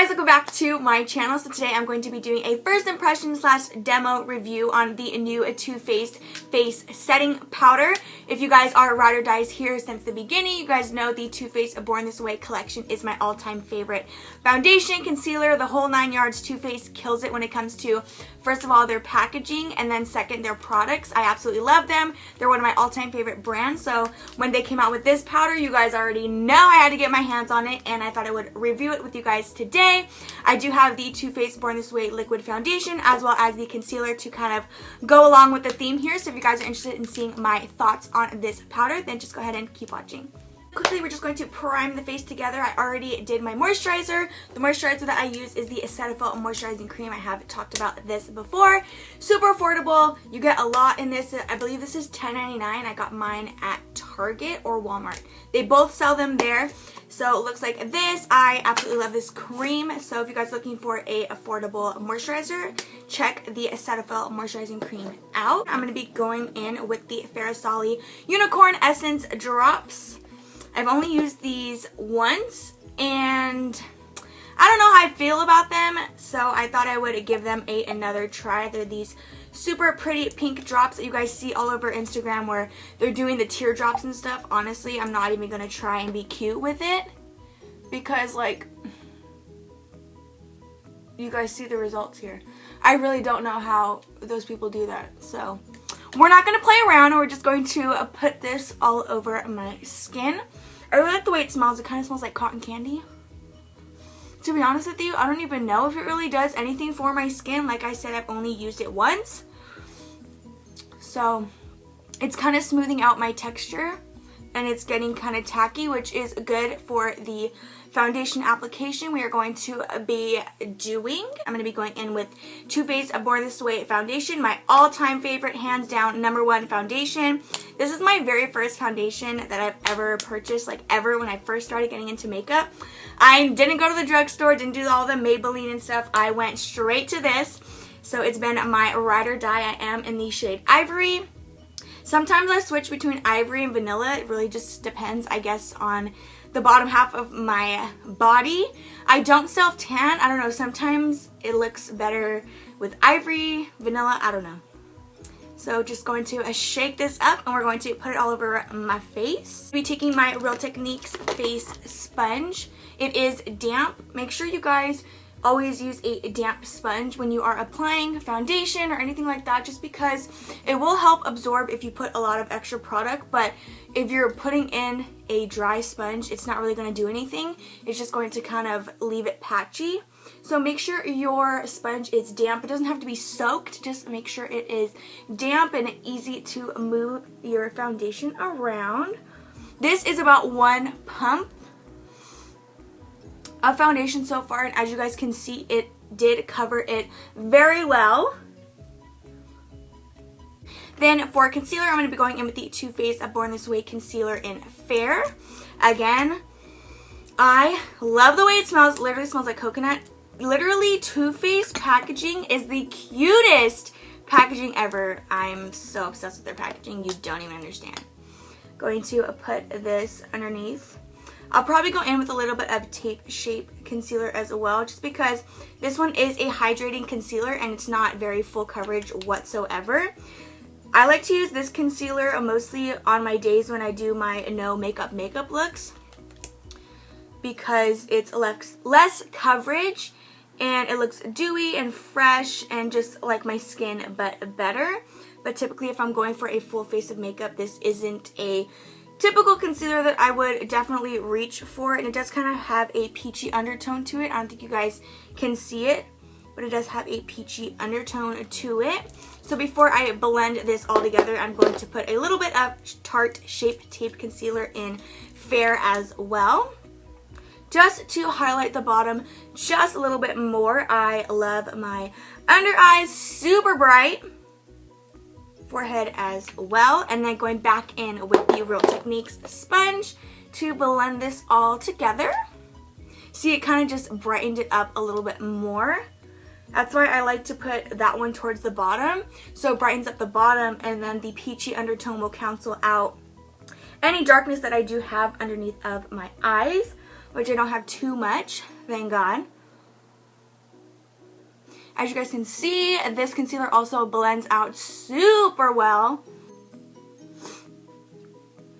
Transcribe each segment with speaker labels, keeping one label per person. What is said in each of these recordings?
Speaker 1: guys, welcome back to my channel. So today I'm going to be doing a first impression slash demo review on the new Too Faced face setting powder. If you guys are ride or dies here since the beginning, you guys know the Too Faced Born This Way collection is my all-time favorite foundation, concealer, the whole 9 yards. Too Faced kills it when it comes to, first of all, their packaging, and then second, their products. I absolutely love them. They're one of my all-time favorite brands. So when they came out with this powder, you guys already know I had to get my hands on it, and I thought I would review it with you guys today. I do have the Too Faced Born This Way liquid foundation as well as the concealer to kind of go along with the theme here. So if you guys are interested in seeing my thoughts on this powder, then just go ahead and keep watching. Quickly, we're just going to prime the face together. I already did my moisturizer. The moisturizer that I use is the Cetaphil moisturizing cream. I have talked about this before. Super affordable. You get a lot in this. I believe this is $10.99. I got mine at Target or Walmart. They both sell them there. So it looks like this. I absolutely love this cream. So if you guys are looking for a affordable moisturizer, check the Cetaphil moisturizing cream out. I'm going to be going in with the Fairasoli Unicorn Essence Drops. I've only used these once, and I don't know how I feel about them, so I thought I would give them another try. They're these super pretty pink drops that you guys see all over Instagram where they're doing the teardrops and stuff. Honestly, I'm not even going to try and be cute with it because, like, you guys see the results here. I really don't know how those people do that, so we're not going to play around. We're just going to put this all over my skin. I really like the way it smells. It kind of smells like cotton candy. To be honest with you, I don't even know if it really does anything for my skin. Like I said, I've only used it once. So it's kind of smoothing out my texture, and it's getting kind of tacky, which is good for the foundation application we are going to be doing. I'm going to be going in with Too Faced Born This Way foundation, my all-time favorite, hands down, #1 foundation. This is my very first foundation that I've ever purchased, like ever, when I first started getting into makeup. I didn't go to the drugstore, didn't do all the Maybelline and stuff. I went straight to this. So it's been my ride or die. I am in the shade Ivory. Sometimes I switch between Ivory and Vanilla. It really just depends, I guess, on the bottom half of my body. I don't self-tan. I don't know. Sometimes it looks better with Ivory, Vanilla. I don't know. So just going to shake this up, and we're going to put it all over my face. I'll be taking my Real Techniques face sponge. It is damp. Make sure you guys always use a damp sponge when you are applying foundation or anything like that, just because it will help absorb if you put a lot of extra product. But if you're putting in a dry sponge, it's not really going to do anything. It's just going to kind of leave it patchy. So make sure your sponge is damp. It doesn't have to be soaked. Just make sure it is damp and easy to move your foundation around. This is about 1 pump of foundation so far, and as you guys can see, it did cover it very well. Then for concealer, I'm going to be going in with the Too Faced Born This Way concealer in Fair. Again, I love the way it smells. Literally smells like coconut. Literally, Too Faced packaging is the cutest packaging ever. I'm so obsessed with their packaging, you don't even understand. Going to put this underneath. I'll probably go in with a little bit of Tape Shape concealer as well, just because this one is a hydrating concealer and it's not very full coverage whatsoever. I like to use this concealer mostly on my days when I do my no makeup looks, because it's less coverage and it looks dewy and fresh and just like my skin, but better. But typically, if I'm going for a full face of makeup, this isn't a typical concealer that I would definitely reach for, and it does kind of have a peachy undertone to it. I don't think you guys can see it, but it does have a peachy undertone to it. So before I blend this all together, I'm going to put a little bit of Tarte Shape Tape Concealer in Fair as well, just to highlight the bottom just a little bit more. I love my under eyes, super bright. Forehead as well, and then going back in with the Real Techniques sponge to blend this all together. See, it kind of just brightened it up a little bit more. That's why I like to put that one towards the bottom, so it brightens up the bottom, and then the peachy undertone will cancel out any darkness that I do have underneath of my eyes, which I don't have too much, thank God. As you guys can see, this concealer also blends out super well.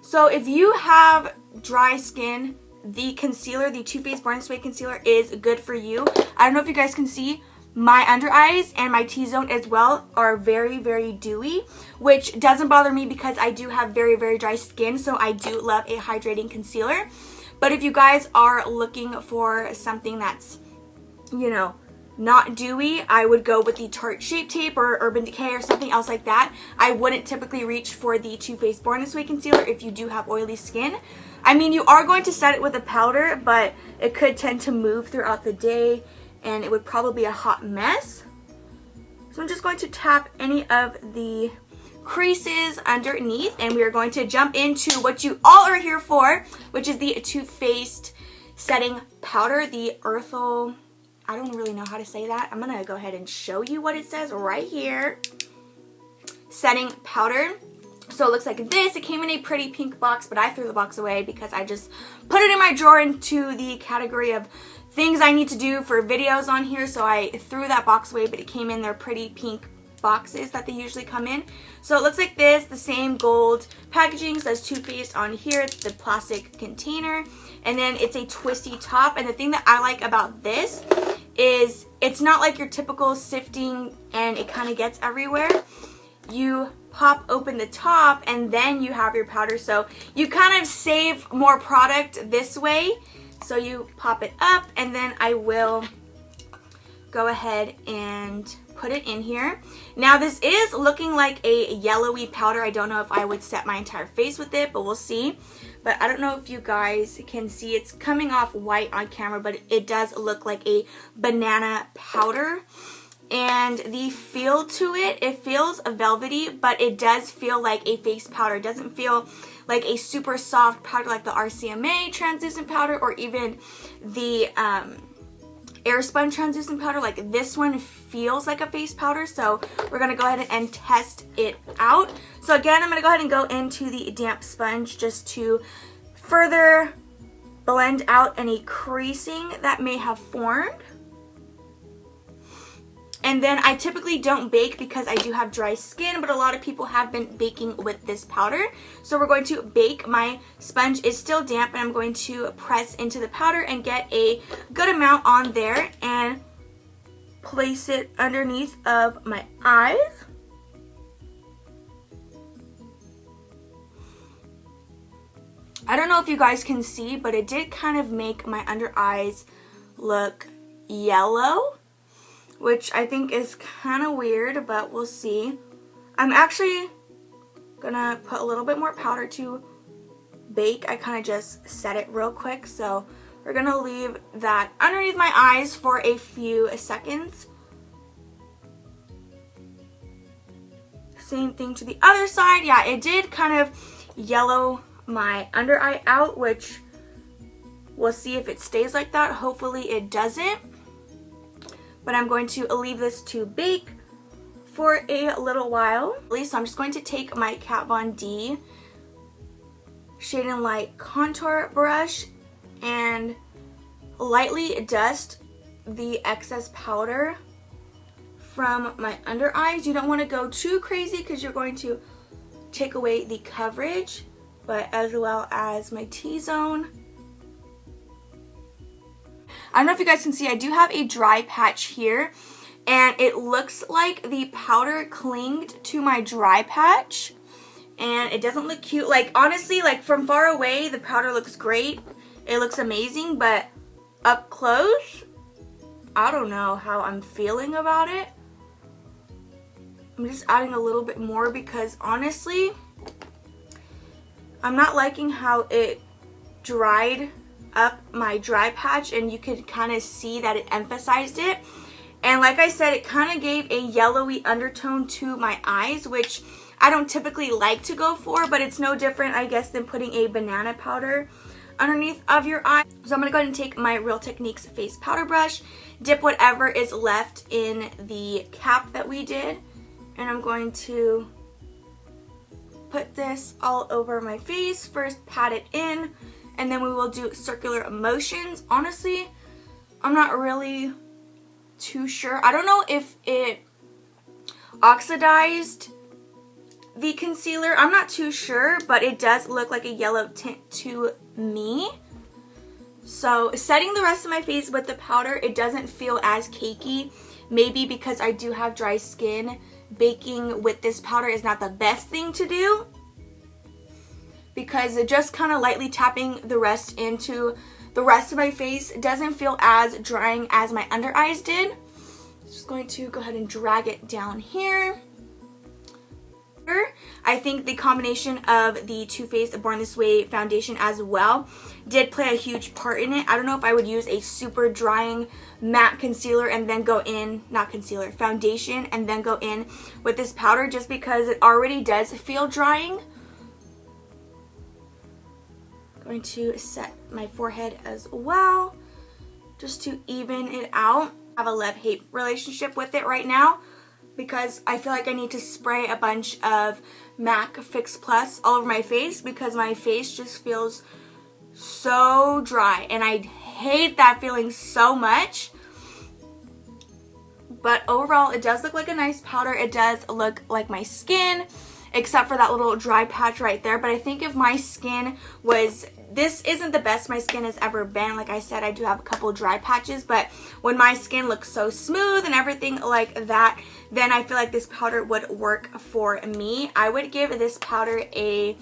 Speaker 1: So if you have dry skin, the concealer, the Too Faced Born This Way concealer is good for you. I don't know if you guys can see, my under eyes and my T-zone as well are very, very dewy, which doesn't bother me because I do have very, very dry skin, so I do love a hydrating concealer. But if you guys are looking for something that's, you know, not dewy, I would go with the Tarte Shape Tape or Urban Decay or something else like that. I wouldn't typically reach for the Too Faced Born This Way concealer if you do have oily skin. I mean, you are going to set it with a powder, but it could tend to move throughout the day and it would probably be a hot mess. So I'm just going to tap any of the creases underneath, and we are going to jump into what you all are here for, which is the Too Faced setting powder, the ethereal. I don't really know how to say that. I'm gonna go ahead and show you what it says right here. Setting powder. So it looks like this. It came in a pretty pink box, but I threw the box away because I just put it in my drawer into the category of things I need to do for videos on here. So I threw that box away, but it came in their pretty pink boxes that they usually come in. So it looks like this, the same gold packaging, says Too Faced on here. It's the plastic container, and then it's a twisty top. And the thing that I like about this is it's not like your typical sifting and it kind of gets everywhere. You pop open the top and then you have your powder, so you kind of save more product this way. So you pop it up, and then I will go ahead and put it in here. Now this is looking like a yellowy powder. I don't know if I would set my entire face with it, but we'll see. But I don't know if you guys can see, it's coming off white on camera, but it does look like a banana powder. And the feel to it, it feels velvety, but it does feel like a face powder. It doesn't feel like a super soft powder like the RCMA translucent powder or even the Airspun translucent powder. Like this one feels like a face powder, so we're going to go ahead and test it out. So again, I'm going to go ahead and go into the damp sponge just to further blend out any creasing that may have formed. And then I typically don't bake because I do have dry skin, but a lot of people have been baking with this powder. So we're going to bake. My sponge is still damp, and I'm going to press into the powder and get a good amount on there and place it underneath of my eyes. I don't know if you guys can see, but it did kind of make my under eyes look yellow, which I think is kind of weird, but we'll see. I'm actually gonna put a little bit more powder to bake. I kind of just set it real quick, so we're gonna leave that underneath my eyes for a few seconds. Same thing to the other side. Yeah, it did kind of yellow my under eye out, which we'll see if it stays like that. Hopefully it doesn't. But I'm going to leave this to bake for a little while. So I'm just going to take my Kat Von D Shade and Light contour brush and lightly dust the excess powder from my under eyes. You don't want to go too crazy because you're going to take away the coverage, but as well as my T-zone. I don't know if you guys can see, I do have a dry patch here, and it looks like the powder clinged to my dry patch, and it doesn't look cute. Like, honestly, like from far away, the powder looks great. It looks amazing, but up close, I don't know how I'm feeling about it. I'm just adding a little bit more because honestly, I'm not liking how it dried up my dry patch, and you could kind of see that it emphasized it. And like I said, it kind of gave a yellowy undertone to my eyes, which I don't typically like to go for, but it's no different, I guess, than putting a banana powder underneath of your eye. So I'm going to go ahead and take my Real Techniques face powder brush, dip whatever is left in the cap that we did, and I'm going to put this all over my face. First, pat it in, and then we will do circular motions. Honestly, I'm not really too sure. I don't know if it oxidized the concealer. I'm not too sure, but it does look like a yellow tint to me. So setting the rest of my face with the powder, it doesn't feel as cakey. Maybe because I do have dry skin, baking with this powder is not the best thing to do, because just kind of lightly tapping the rest into the rest of my face doesn't feel as drying as my under eyes did. Just going to go ahead and drag it down here. I think the combination of the Too Faced Born This Way foundation as well did play a huge part in it. I don't know if I would use a super drying matte concealer and then go in, not concealer, foundation, and then go in with this powder, just because it already does feel drying. Going to set my forehead as well, just to even it out. I have a love-hate relationship with it right now, because I feel like I need to spray a bunch of MAC Fix Plus all over my face, because my face just feels so dry and I hate that feeling so much. But overall, it does look like a nice powder. It does look like my skin, except for that little dry patch right there. But I think if my skin was, this isn't the best my skin has ever been. Like I said, I do have a couple dry patches, but when my skin looks so smooth and everything like that, then I feel like this powder would work for me. I would give this powder a,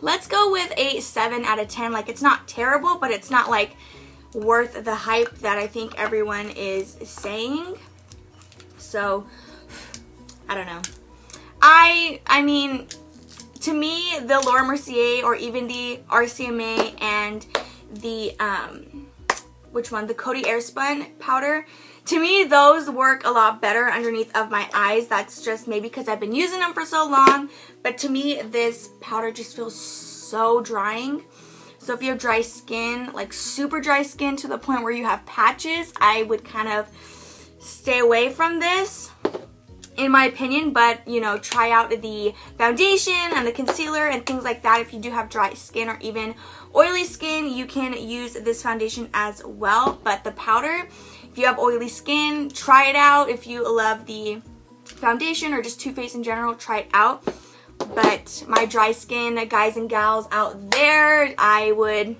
Speaker 1: let's go with a 7 out of 10. Like, it's not terrible, but it's not like worth the hype that I think everyone is saying. So, I don't know. I mean, to me, the Laura Mercier or even the RCMA and the, which one? The Coty Airspun powder. To me, those work a lot better underneath of my eyes. That's just maybe because I've been using them for so long. But to me, this powder just feels so drying. So if you have dry skin, like super dry skin to the point where you have patches, I would kind of stay away from this, in my opinion. But, you know, try out the foundation and the concealer and things like that. If you do have dry skin or even oily skin, you can use this foundation as well. But the powder, if you have oily skin, try it out. If you love the foundation or just Too Faced in general, try it out. But my dry skin guys and gals out there, I would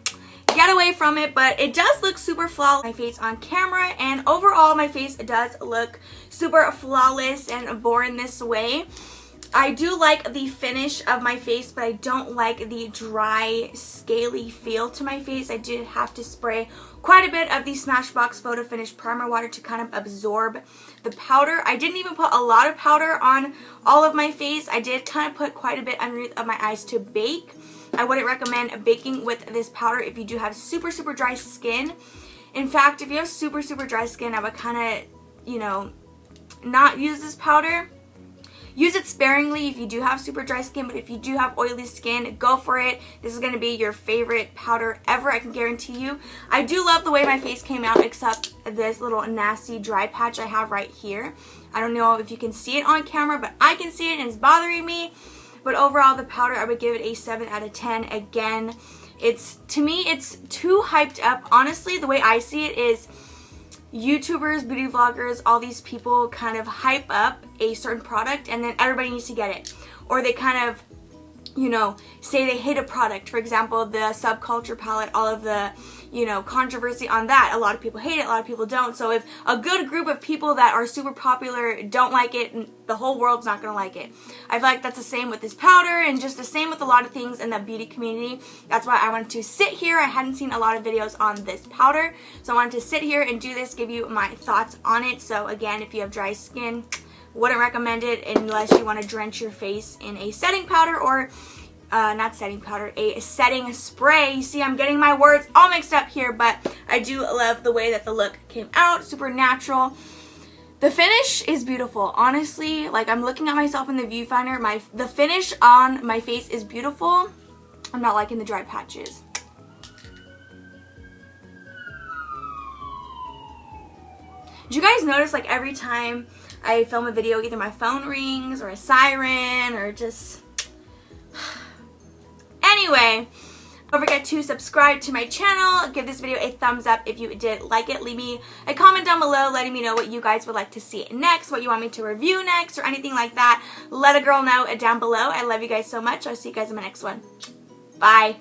Speaker 1: get away from it. But it does look super flawless, my face on camera, and overall my face does look super flawless and born this way. I do like the finish of my face, but I don't like the dry, scaly feel to my face. I did have to spray quite a bit of the Smashbox Photo Finish Primer Water to kind of absorb the powder. I didn't even put a lot of powder on all of my face. I did kind of put quite a bit underneath of my eyes to bake. I wouldn't recommend baking with this powder if you do have super, super dry skin. In fact, if you have super, super dry skin, I would kind of, you know, not use this powder. Use it sparingly if you do have super dry skin, but if you do have oily skin, go for it. This is going to be your favorite powder ever, I can guarantee you. I do love the way my face came out, except this little nasty dry patch I have right here. I don't know if you can see it on camera, but I can see it and it's bothering me. But overall, the powder, I would give it a 7 out of 10. Again, to me, it's too hyped up. Honestly, the way I see it is, YouTubers, beauty vloggers, all these people kind of hype up a certain product and then everybody needs to get it. Or they kind of, you know, say they hate a product. For example, the Subculture palette, all of the, you know, controversy on that. A lot of people hate it, a lot of people don't. So if a good group of people that are super popular don't like it, the whole world's not going to like it. I feel like that's the same with this powder and just the same with a lot of things in the beauty community. That's why I wanted to sit here. I hadn't seen a lot of videos on this powder, so I wanted to sit here and do this, give you my thoughts on it. So again, if you have dry skin, wouldn't recommend it unless you want to drench your face in a setting powder or not setting powder, a setting spray. You see, I'm getting my words all mixed up here, but I do love the way that the look came out. Super natural. The finish is beautiful. Honestly, like, I'm looking at myself in the viewfinder. The finish on my face is beautiful. I'm not liking the dry patches. Did you guys notice, like, every time I film a video, either my phone rings or a siren or just... Anyway, Don't forget to subscribe to my channel. Give this video a thumbs up if you did like it. Leave me a comment down below letting me know what you guys would like to see next, what you want me to review next, or anything like that. Let a girl know down below. I love you guys so much. I'll see you guys in my next one. Bye.